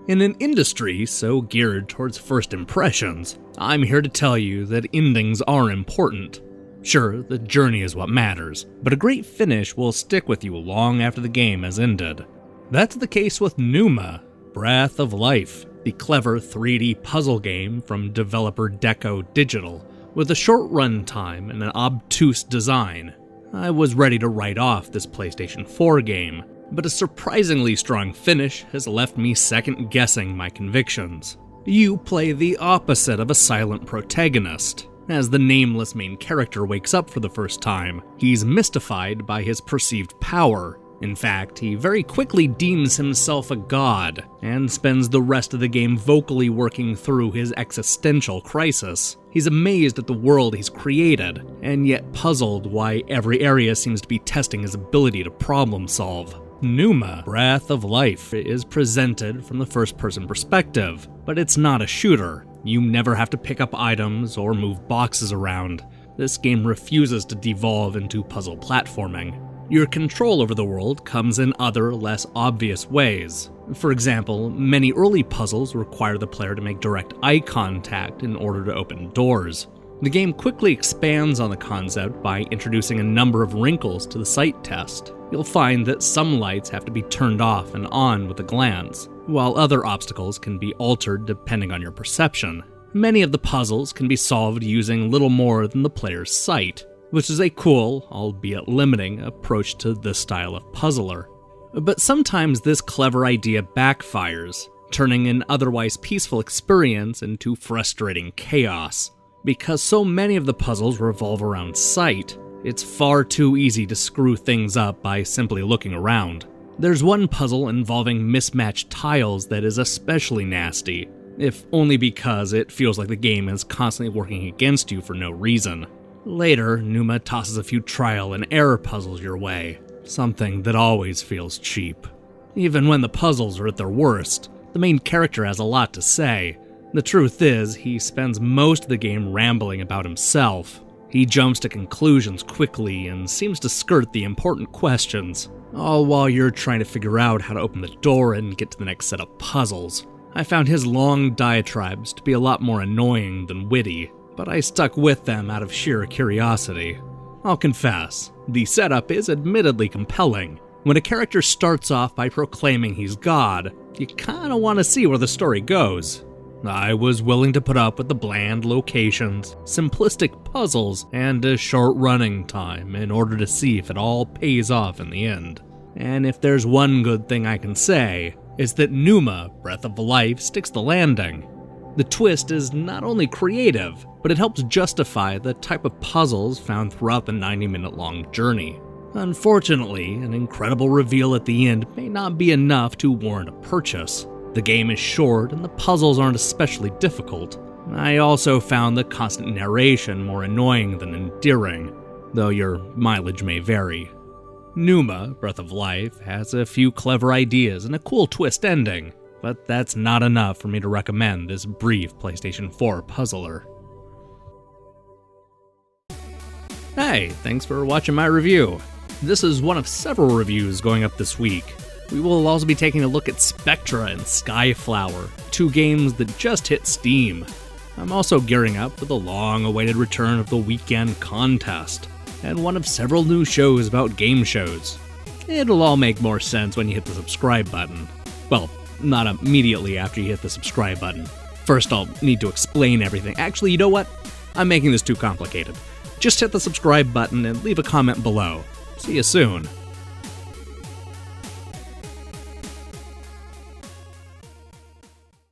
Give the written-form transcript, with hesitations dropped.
In an industry so geared towards first impressions, I'm here to tell you that endings are important. Sure, the journey is what matters, but a great finish will stick with you long after the game has ended. That's the case with Pneuma, Breath of Life, the clever 3D puzzle game from developer Deco Digital, with a short run time and an obtuse design. I was ready to write off this PlayStation 4 game, but a surprisingly strong finish has left me second-guessing my convictions. You play the opposite of a silent protagonist. As the nameless main character wakes up for the first time, he's mystified by his perceived power. In fact, he very quickly deems himself a god, and spends the rest of the game vocally working through his existential crisis. He's amazed at the world he's created, and yet puzzled why every area seems to be testing his ability to problem solve. Pneuma, Breath of Life, is presented from the first-person perspective, but it's not a shooter. You never have to pick up items or move boxes around. This game refuses to devolve into puzzle platforming. Your control over the world comes in other, less obvious ways. For example, many early puzzles require the player to make direct eye contact in order to open doors. The game quickly expands on the concept by introducing a number of wrinkles to the sight test. You'll find that some lights have to be turned off and on with a glance, while other obstacles can be altered depending on your perception. Many of the puzzles can be solved using little more than the player's sight, which is a cool, albeit limiting, approach to this style of puzzler. But sometimes this clever idea backfires, turning an otherwise peaceful experience into frustrating chaos. Because so many of the puzzles revolve around sight, it's far too easy to screw things up by simply looking around. There's one puzzle involving mismatched tiles that is especially nasty, if only because it feels like the game is constantly working against you for no reason. Later, Pneuma tosses a few trial and error puzzles your way, something that always feels cheap. Even when the puzzles are at their worst, the main character has a lot to say. The truth is, he spends most of the game rambling about himself. He jumps to conclusions quickly and seems to skirt the important questions, all while you're trying to figure out how to open the door and get to the next set of puzzles. I found his long diatribes to be a lot more annoying than witty, but I stuck with them out of sheer curiosity. I'll confess, the setup is admittedly compelling. When a character starts off by proclaiming he's God, you kinda want to see where the story goes. I was willing to put up with the bland locations, simplistic puzzles, and a short running time in order to see if it all pays off in the end. And if there's one good thing I can say, it's that Pneuma, Breath of Life, sticks the landing. The twist is not only creative, but it helps justify the type of puzzles found throughout the 90-minute-long journey. Unfortunately, an incredible reveal at the end may not be enough to warrant a purchase. The game is short and the puzzles aren't especially difficult. I also found the constant narration more annoying than endearing, though your mileage may vary. Pneuma, Breath of Life, has a few clever ideas and a cool twist ending, but that's not enough for me to recommend this brief PlayStation 4 puzzler. Hey, thanks for watching my review. This is one of several reviews going up this week. We will also be taking a look at Spectra and Skyflower, two games that just hit Steam. I'm also gearing up for the long-awaited return of the weekend contest, and one of several new shows about game shows. It'll all make more sense when you hit the subscribe button. Well, not immediately after you hit the subscribe button. First, I'll need to explain everything. Actually, you know what? I'm making this too complicated. Just hit the subscribe button and leave a comment below. See you soon.